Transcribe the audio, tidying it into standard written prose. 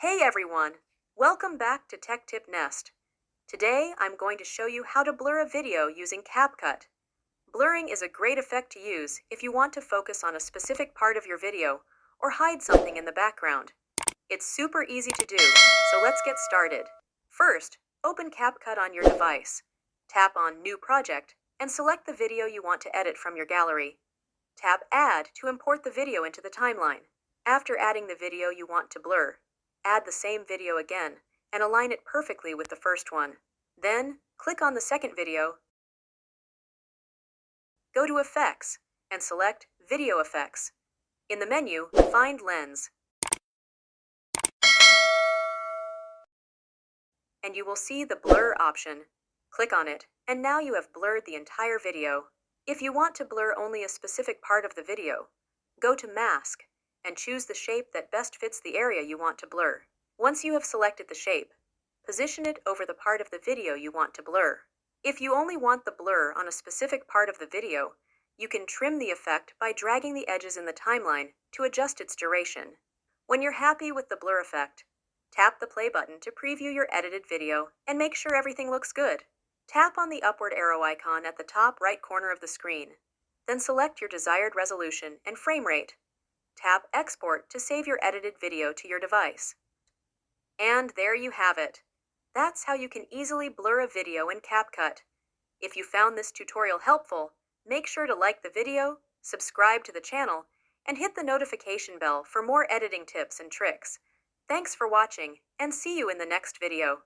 Hey everyone! Welcome back to Tech Tip Nest. Today I'm going to show you how to blur a video using CapCut. Blurring is a great effect to use if you want to focus on a specific part of your video or hide something in the background. It's super easy to do, so let's get started. First, open CapCut on your device. Tap on New Project and select the video you want to edit from your gallery. Tap Add to import the video into the timeline. After adding the video you want to blur, add the same video again and align it perfectly with the first one. Then, click on the second video, go to Effects, and select Video Effects. In the menu, find Lens, and you will see the Blur option. Click on it, and now you have blurred the entire video. If you want to blur only a specific part of the video, go to Mask and choose the shape that best fits the area you want to blur. Once you have selected the shape, position it over the part of the video you want to blur. If you only want the blur on a specific part of the video, you can trim the effect by dragging the edges in the timeline to adjust its duration. When you're happy with the blur effect, tap the play button to preview your edited video and make sure everything looks good. Tap on the upward arrow icon at the top right corner of the screen. Then select your desired resolution and frame rate. Tap Export to save your edited video to your device. And there you have it. That's how you can easily blur a video in CapCut. If you found this tutorial helpful, make sure to like the video, subscribe to the channel, and hit the notification bell for more editing tips and tricks. Thanks for watching, and see you in the next video.